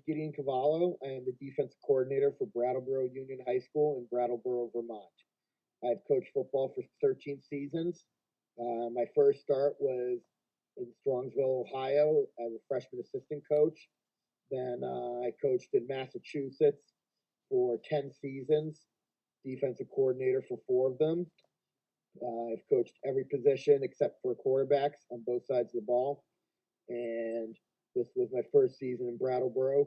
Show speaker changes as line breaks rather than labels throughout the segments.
Gideon Cavallo. I am the defensive coordinator for Brattleboro Union High School in Brattleboro, Vermont. I've coached football for 13 seasons. My first start was in Strongsville, Ohio, as a freshman assistant coach. Then I coached in Massachusetts for 10 seasons, defensive coordinator for 4 of them. I've coached every position except for quarterbacks on both sides of the ball. And this was my first season in Brattleboro,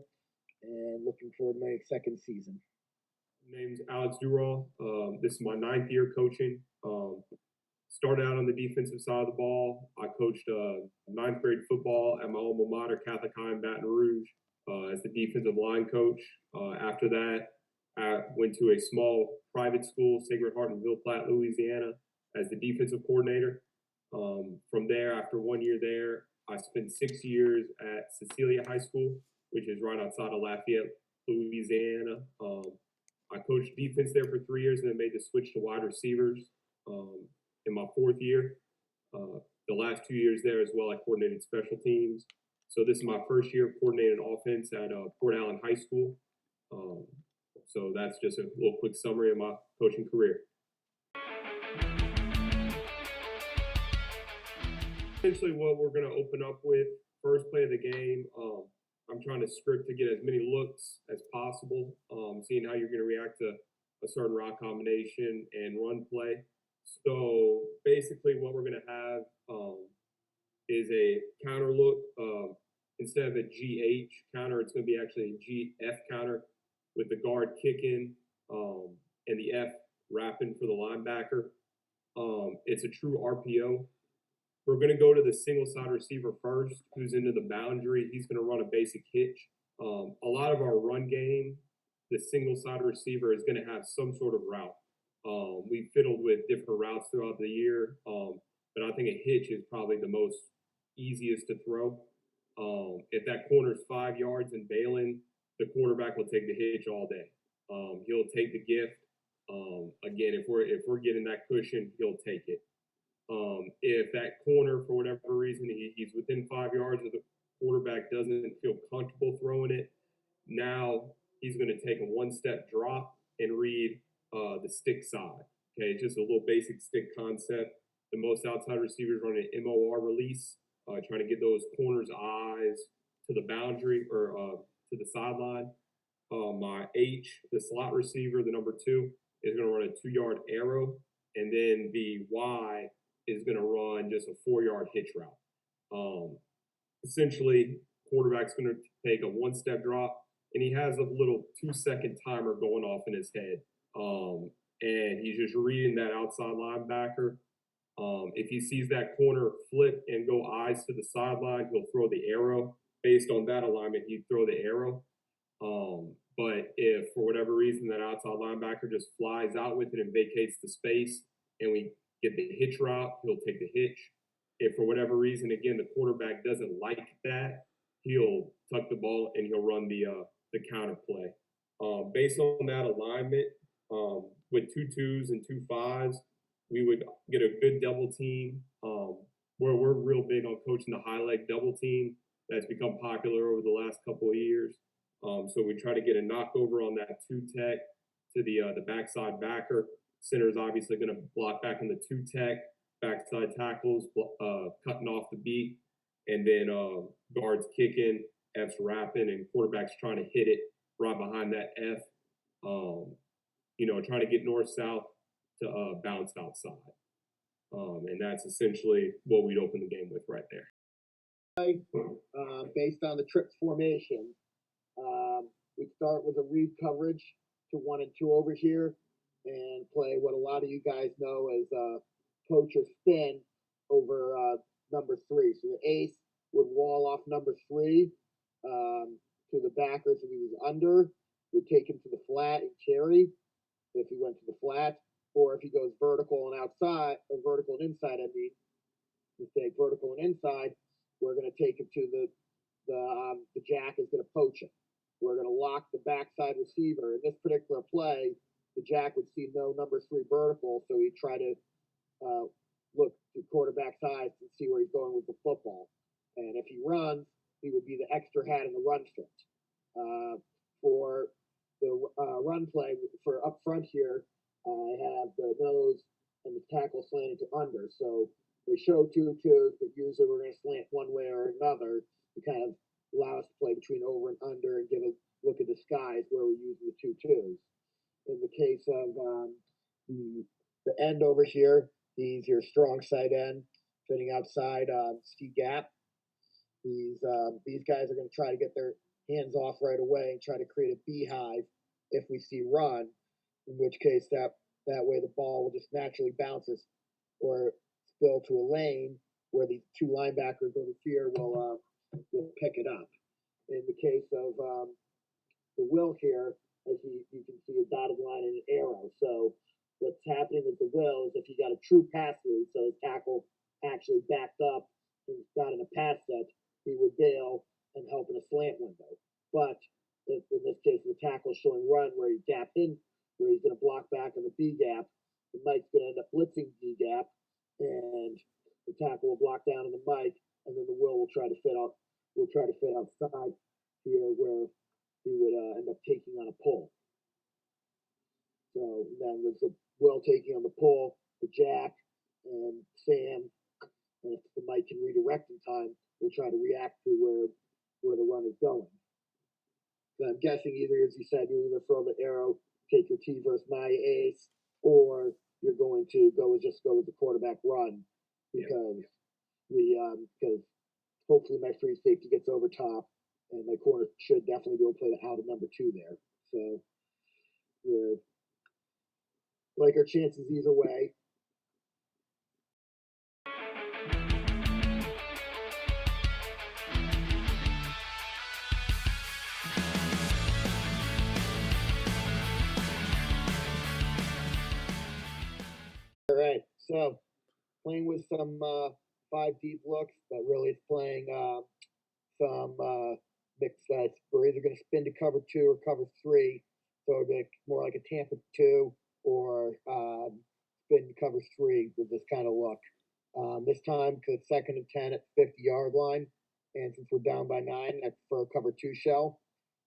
and looking forward to my second season.
Name's Alex Durand. This is my 9th year coaching. Started out on the defensive side of the ball. I coached 9th grade football at my alma mater, Catholic High in Baton Rouge, as the defensive line coach. After that, I went to a small private school, Sacred Heart in Ville Platte, Louisiana, as the defensive coordinator. From there, after 1 year there, I spent 6 years at Cecilia High School, which is right outside of Lafayette, Louisiana. I coached defense there for 3 years and then made the switch to wide receivers in my 4th year. The last 2 years there as well, I coordinated special teams. So this is my first year coordinating offense at Port Allen High School. So that's just a little quick summary of my coaching career. Essentially what we're going to open up with, first play of the game, I'm trying to script to get as many looks as possible, seeing how you're going to react to a certain route combination and run play. So basically what we're going to have is a counter look. Instead of a GH counter, it's going to be actually a GF counter with the guard kicking and the F wrapping for the linebacker. It's a true RPO. We're going to go to the single side receiver first, who's into the boundary. He's going to run a basic hitch. A lot of our run game, the single side receiver is going to have some sort of route. We fiddled with different routes throughout the year, but I think a hitch is probably the most easiest to throw. If that corner's 5 yards and bailing, the quarterback will take the hitch all day. He'll take the gift. Again, if we're getting that cushion, he'll take it. If that corner, for whatever reason, he's within 5 yards of the quarterback, doesn't feel comfortable throwing it, now he's going to take a 1-step drop and read the stick side. Okay, it's just a little basic stick concept. The most outside receivers run an MOR release, trying to get those corners' eyes to the boundary or to the sideline. My H, the slot receiver, the number 2, is going to run a 2-yard arrow, and then the Y is going to run just a 4-yard hitch route. Essentially, quarterback's going to take a 1-step drop, and he has a little 2-second timer going off in his head. And he's just reading that outside linebacker. If he sees that corner flip and go eyes to the sideline, he'll throw the arrow. Based on that alignment, he'd throw the arrow. But if for whatever reason that outside linebacker just flies out with it and vacates the space and we get the hitch route, he'll take the hitch. If for whatever reason, again, the quarterback doesn't like that, he'll tuck the ball and he'll run the counter play. Based on that alignment, with 2 2s and 2 5s, we would get a good double team. Where we're real big on coaching the high leg double team. That's become popular over the last couple of years. So we try to get a knockover on that 2 tech to the backside backer. Center's obviously going to block back in the 2 tech, backside tackles, cutting off the beat, and then guards kicking, F's wrapping, and quarterback's trying to hit it right behind that F. Trying to get north-south to bounce outside. And that's essentially what we'd open the game with right there.
Based on the trips formation, we start with a read coverage to 1 and 2 over here and play what a lot of you guys know as poacher spin over number 3. So the ace would wall off number 3 to the backers if he was under, would take him to the flat and carry if he went to the flat, or if he goes vertical and outside, or vertical and inside, vertical and inside, we're going to take him to the jack is going to poach him. We're going to lock the backside receiver. In this particular play, the jack would see no number 3 vertical, so he'd try to look to quarterback's eyes and see where he's going with the football. And if he runs, he would be the extra hat in the run stretch. For the run play for up front here, I have the nose and the tackle slanted to under. So they show 2-2s, but usually we're going to slant one way or another to kind of allow us to play between over and under and give a look at the skies where we're using the 2-2s. In the case of the end over here, he's your strong side end, fitting outside ski gap. These guys are going to try to get their hands off right away and try to create a beehive if we see run, in which case that way the ball will just naturally bounce us or spill to a lane where the two linebackers over here will pick it up. In the case of the will here, as you can see a dotted line and an arrow. So what's happening with the will is if you got a true pass route, so his tackle actually backed up and got in a pass set, he would bail and help in a slant window. But in this case, the tackle showing run where he gap in, where he's going to block back in the B gap, the Mike's going to end up blitzing B gap, and the tackle will block down in the Mike, and then the will try to fit out. Will try to fit outside here where he would end up taking on a pull. So then with the will taking on the pull, the Jack and Sam, and if the Mike can redirect in time, will try to react to where the run is going. So I'm guessing either, as you said, you either throw the arrow, take your T versus my ace, or you're going to just go with the quarterback run because because hopefully my free safety gets over top, and my corner should definitely be able to play the out of number 2 there. So we're like our chances either way. All right, so playing with some 5 deep looks, but really it's playing some mixed sets. We're either going to spin to cover 2 or cover 3, so it'd be more like a Tampa 2 or spin to cover 3 with this kind of look. This time, because it's 2nd and 10 at 50-yard line, and since we're down by 9, that's for a cover 2 shell,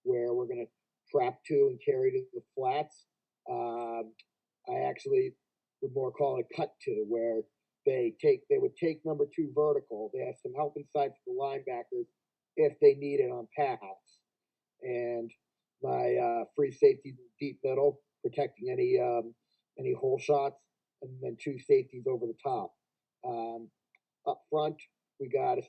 where we're going to trap 2 and carry to the flats. I actually would more call it cut 2, where they would take number 2 vertical. They have some help inside for the linebackers if they need it on pass. And my free safeties in deep middle, protecting any hole shots, and then 2 safeties over the top. Up front, we got a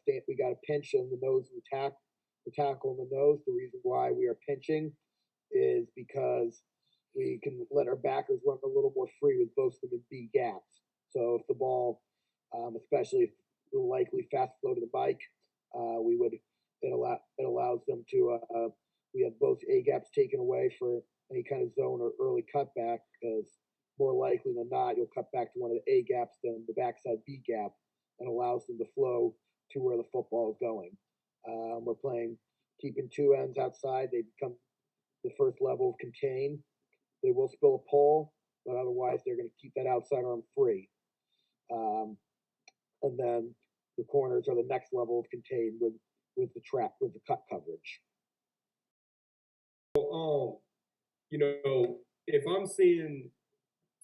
pinch in the nose and the tackle in the nose. The reason why we are pinching is because we can let our backers run a little more free with both of them in B gaps. So if the ball, especially if the likely fast flow to the bike, it allows them to, we have both A gaps taken away for any kind of zone or early cutback, because more likely than not, you'll cut back to one of the A gaps than the backside B gap, and allows them to flow to where the football is going. We're playing, keeping 2 ends outside. They become the first level of contain. They will spill a pole, but otherwise they're going to keep that outside arm free. And then the corners are the next level of contain with the trap, with the cut coverage.
If I'm seeing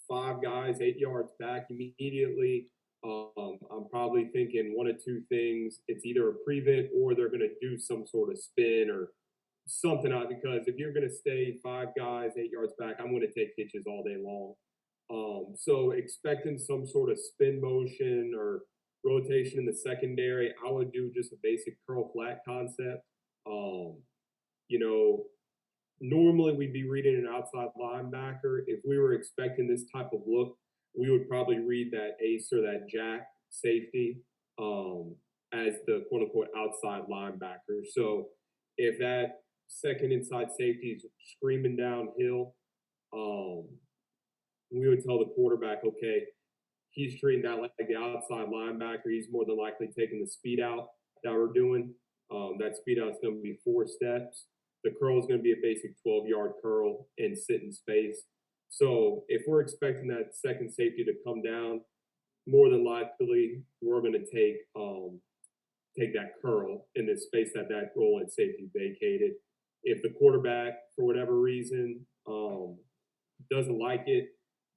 5 guys 8 yards back immediately, I'm probably thinking 1 of 2 things. It's either a prevent or they're going to do some sort of spin or something out, because if you're going to stay 5 guys 8 yards back, I'm going to take pitches all day long. So expecting some sort of spin motion or rotation in the secondary, I would do just a basic curl flat concept. Normally we'd be reading an outside linebacker. If we were expecting this type of look, we would probably read that ace or that jack safety as the quote unquote outside linebacker. So if that second inside safety is screaming downhill, we would tell the quarterback, okay, he's treating that like the outside linebacker. He's more than likely taking the speed out that we're doing. That speed out is going to be 4 steps. The curl is going to be a basic 12-yard curl and sit in space. So if we're expecting that second safety to come down, more than likely we're going to take that curl in the space that rolling safety vacated. If the quarterback, for whatever reason, doesn't like it,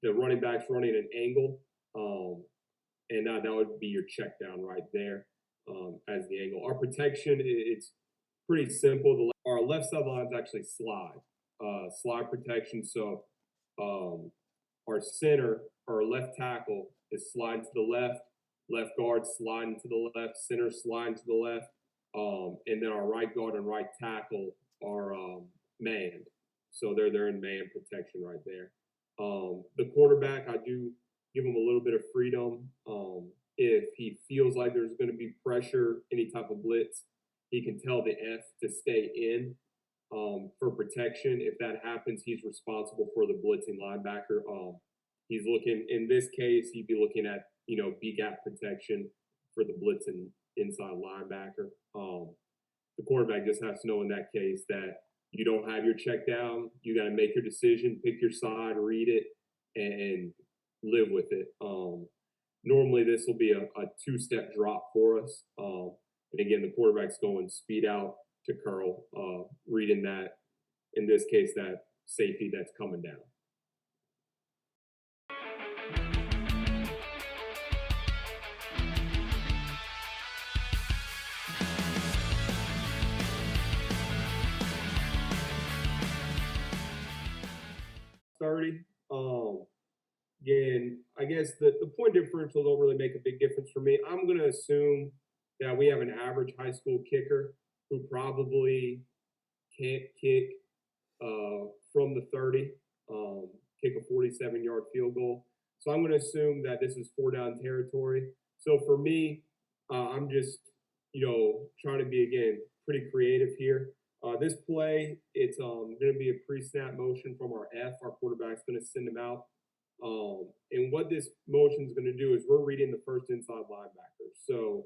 the running back's running an angle, and that would be your check down right there as the angle. Our protection, it's pretty simple. Our left side lines actually slide protection. So our center, our left tackle is sliding to the left guard sliding to the left, center sliding to the left, and then our right guard and right tackle are manned. So they're in man protection right there. The quarterback, I do give him a little bit of freedom. If he feels like there's going to be pressure, any type of blitz, he can tell the F to stay in for protection. If that happens, he's responsible for the blitzing linebacker. He's looking, in this case, he'd be looking at, B gap protection for the blitzing inside linebacker. The quarterback just has to know in that case that you don't have your check down. You got to make your decision, pick your side, read it, and live with it. Normally, this will be a two-step drop for us. And again, the quarterback's going speed out to curl, reading that, in this case, that safety that's coming down. Again, I guess the point differential don't really make a big difference for me. I'm going to assume that we have an average high school kicker who probably can't kick from the 30, kick a 47-yard field goal. So I'm going to assume that this is 4-down territory. So for me, I'm just, trying to be, again, pretty creative here. This play, it's going to be a pre-snap motion from our F. Our quarterback's going to send him out. And what this motion is going to do is we're reading the first inside linebacker. So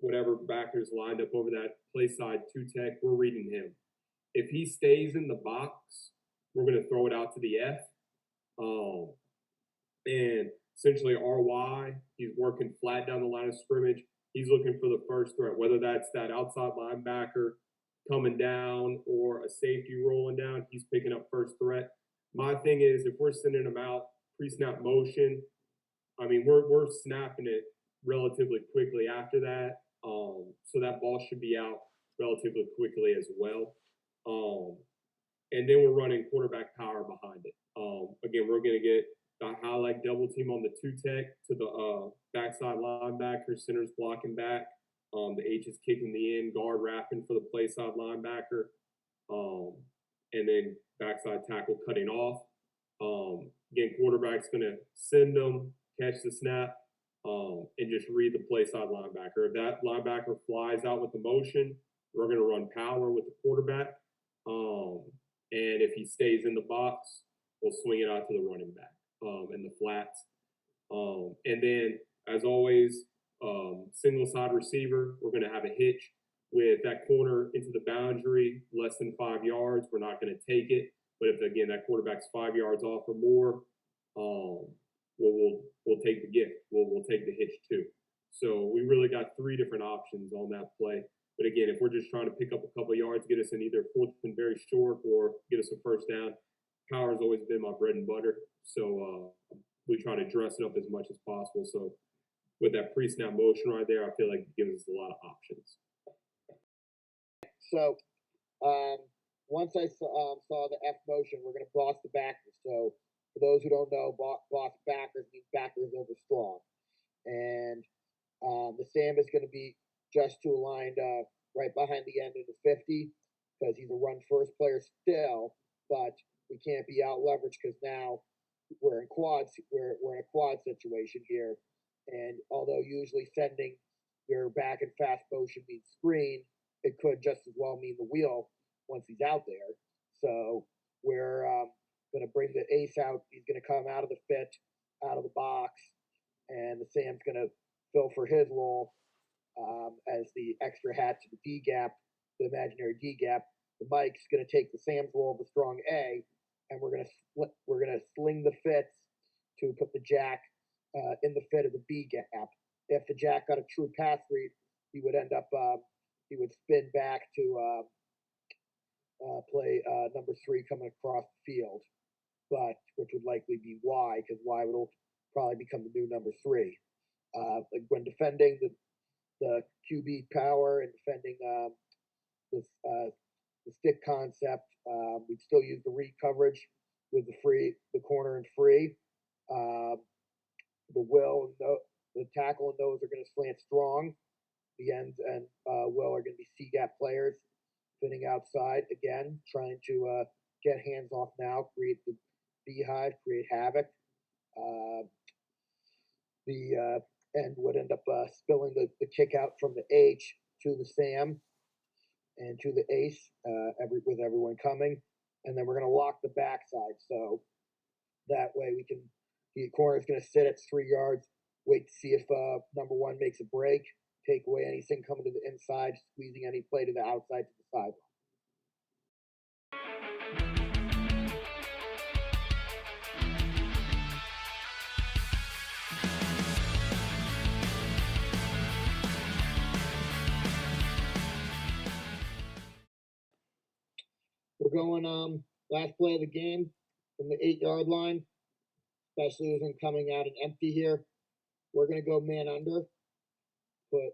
whatever backer's lined up over that play side 2-tech, we're reading him. If he stays in the box, we're going to throw it out to the F. And essentially RY, he's working flat down the line of scrimmage. He's looking for the first threat, whether that's that outside linebacker coming down or a safety rolling down. He's picking up first threat. My thing is, if we're sending him out pre-snap motion, I mean, we're snapping it relatively quickly after that. So that ball should be out relatively quickly as well. And then we're running quarterback power behind it. Again, we're going to get the highlight double team on the 2-tech to the backside linebacker, center's blocking back. The H is kicking the in, guard wrapping for the play side linebacker. And then backside tackle cutting off. Again, quarterback's going to send them, catch the snap, and just read the play side linebacker. If that linebacker flies out with the motion, we're going to run power with the quarterback. And if he stays in the box, we'll swing it out to the running back in the flats. And then, as always, single side receiver, we're going to have a hitch with that corner into the boundary, less than 5 yards. We're not going to take it. But if, again, that quarterback's 5 yards off or more, we'll take the gift. We'll take the hitch too. So we really got 3 different options on that play. But again, if we're just trying to pick up a couple of yards, get us in either fourth and very short or get us a first down, power has always been my bread and butter. So we try to dress it up as much as possible. So with that pre-snap motion right there, I feel like it gives us a lot of options.
So once I saw the F motion, we're going to boss the backers. So for those who don't know, boss backers means backers over strong. And the Sam is going to be just too aligned right behind the end of the 50 because he's a run first player still, but we can't be out leveraged because now we're in quads. We're in a quad situation here. And although usually sending your back and fast motion means screen, it could just as well mean the wheel once he's out there. So we're going to bring the ace out. He's going to come out of the fit, out of the box, and the Sam's going to fill for his role as the extra hat to the D gap, the imaginary D gap. The Mike's going to take the Sam's role of the strong A, and we're going to sling the fits to put the jack in the fit of the B gap. If the jack got a true pass read, he would end up he would spin back to play number 3 coming across the field, but which would likely be Y, because Y would probably become the new number 3. Like when defending the QB power and defending the stick concept, we'd still use the read coverage with the corner and free. The tackle and those are going to slant strong. The ends and Will are going to be C-gap players, fitting outside again, trying to get hands off now, create the beehive, create havoc. The end would end up spilling the kick out from the H to the Sam and to the ace, with everyone coming, and then we're going to lock the backside. So that way the corner is going to sit at 3 yards, wait to see if number 1 makes a break, take away anything coming to the inside, squeezing any play to the outside to the sideline. We're going last play of the game from the 8-yard line, especially with them coming out and empty here. We're going to go man under, put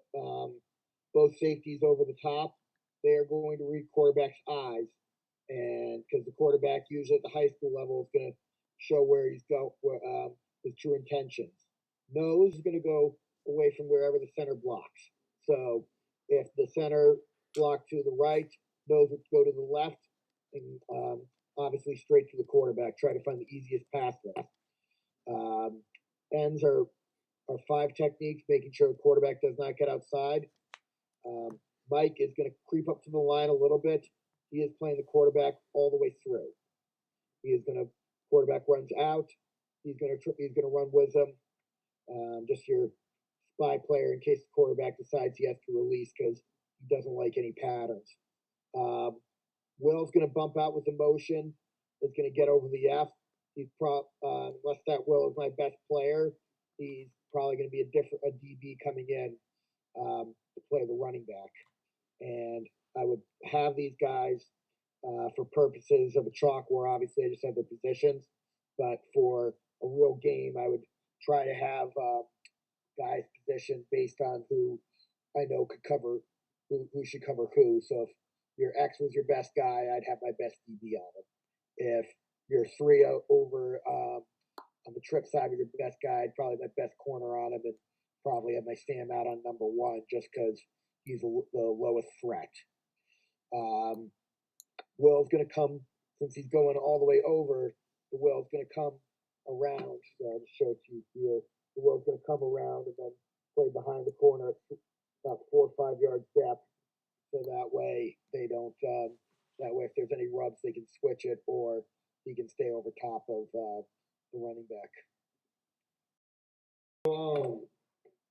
both safeties over the top. They are going to read quarterback's eyes, and because the quarterback usually at the high school level is going to show where he's his true intentions. Nose is going to go away from wherever the center blocks. So if the center blocked to the right, nose would go to the left, and obviously straight to the quarterback. Try to find the easiest pass there. Ends are 5 techniques, making sure the quarterback does not get outside. Mike is going to creep up to the line a little bit. He is playing the quarterback all the way through. Quarterback runs out. He's going to run with him. Just your spy player in case the quarterback decides he has to release because he doesn't like any patterns. Will's going to bump out with the motion. Is going to get over the F. Unless that Will is my best player, he's probably going to be a DB coming in to play the running back. And I would have these guys for purposes of a chalk where obviously I just have their positions, but for a real game, I would try to have guys positioned based on who I know could cover who should cover who. So if your X was your best guy, I'd have my best DB on him. If you're 3 over on the trip side with your best guy, I'd probably have my best corner on him and probably have my Sam out on number 1 just because he's the lowest threat. Will's going to come, since he's going all the way over, the Will's going to come around. So I'll just show it to you here. The Will's going to come around and then play behind the corner at about 4 or 5 yards depth. So that way they don't, that way if there's any rubs, they can switch it or he can stay over top of the running back.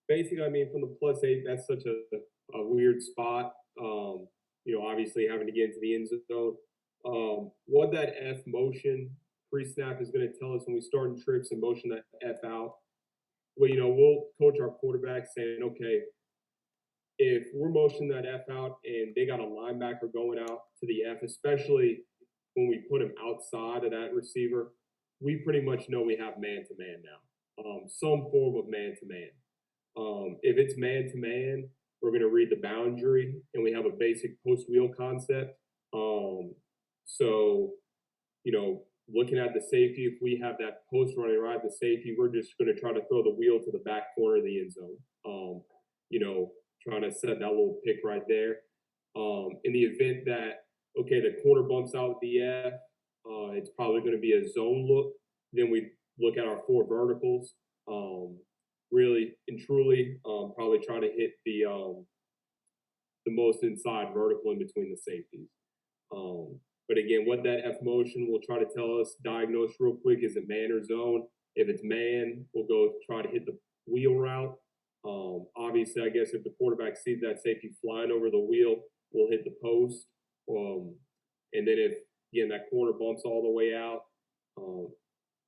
Basically, I mean, from the +8, that's such a weird spot. Obviously having to get into the end zone. What that F motion pre-snap is going to tell us when we start in trips and motion that F out. Well, we'll coach our quarterback saying, okay, if we're motioning that F out and they got a linebacker going out to the F, especially when we put him outside of that receiver, we pretty much know we have man-to-man now, some form of man-to-man. If it's man-to-man, we're going to read the boundary, and we have a basic post-wheel concept. Looking at the safety, if we have that post running right at the safety, we're just going to try to throw the wheel to the back corner of the end zone. Trying to set that little pick right there. In the event that, okay, the corner bumps out the F, it's probably going to be a zone look. Then we look at our 4 verticals. Really and truly, probably try to hit the most inside vertical in between the safeties. But again, what that F motion will try to tell us, diagnose real quick, is it man or zone? If it's man, we'll go try to hit the wheel route. Obviously, I guess if the quarterback sees that safety flying over the wheel, we'll hit the post. And then if, again, that corner bumps all the way out,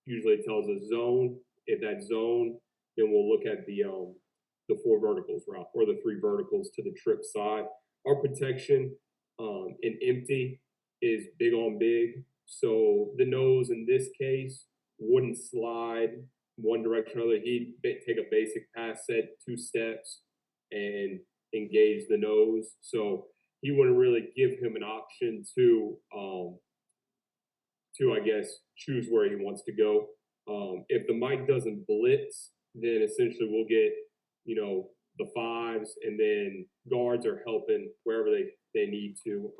usually it tells us zone. If that zone, then we'll look at the 4 verticals route or the 3 verticals to the trip side. Our protection in empty is big on big. So the nose in this case wouldn't slide one direction or another. He'd take a basic pass set, 2 steps, and engage the nose. So he wouldn't really give him an option to I guess choose where he wants to go. If the mic doesn't blitz, then essentially we'll get the fives, and then guards are helping wherever they need to.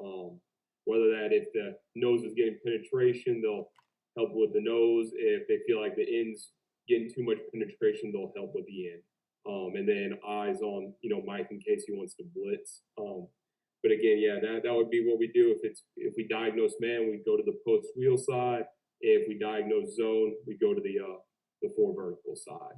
Whether that if the nose is getting penetration, they'll help with the nose. If they feel like the end's getting too much penetration, they'll help with the end. And then eyes on Mike in case he wants to blitz. But again, yeah, that would be what we do. If we diagnose man, we go to the post wheel side. If we diagnose zone, we go to the 4 vertical side.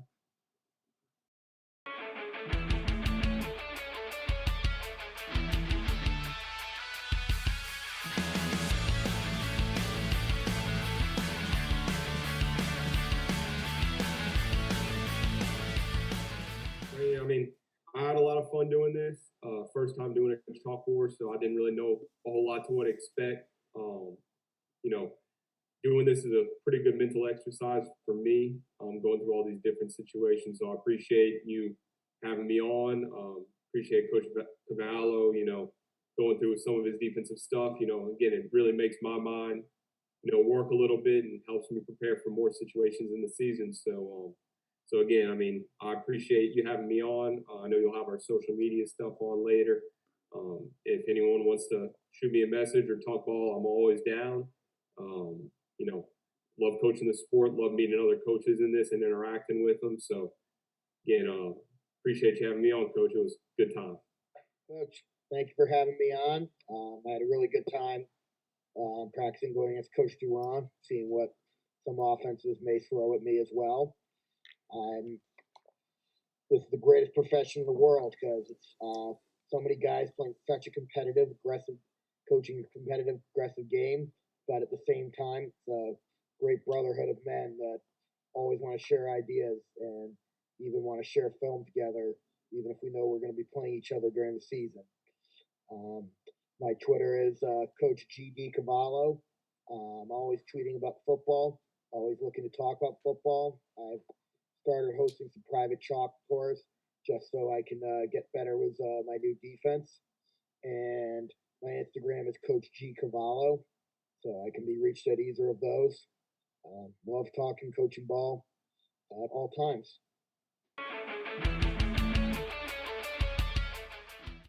I mean, I had a lot of fun doing this. First time doing it at Chalk Wars, so I didn't really know a whole lot to what to expect. You know, doing this is a pretty good mental exercise for me. Going through all these different situations, so I appreciate you having me on. Appreciate Coach Cavallo. Going through some of his defensive stuff. Again, it really makes my mind work a little bit and helps me prepare for more situations in the season. So again, I mean, I appreciate you having me on. I know you'll have our social media stuff on later. If anyone wants to shoot me a message or talk ball, I'm always down. Love coaching the sport, love meeting other coaches in this and interacting with them. So again, appreciate you having me on, Coach. It was a good time.
Coach, thank you for having me on. I had a really good time practicing going against Coach Durand, seeing what some offenses may throw at me as well. This is the greatest profession in the world because it's so many guys playing such a competitive, aggressive, coaching a competitive, aggressive game, but at the same time, it's a great brotherhood of men that always want to share ideas and even want to share film together, even if we know we're going to be playing each other during the season. My Twitter is Coach Gideon Cavallo. I'm always tweeting about football, always looking to talk about football. I've started hosting some private chalk tours just so I can get better with my new defense. And my Instagram is Coach G Cavallo, so I can be reached at either of those. Love talking coaching ball at all times.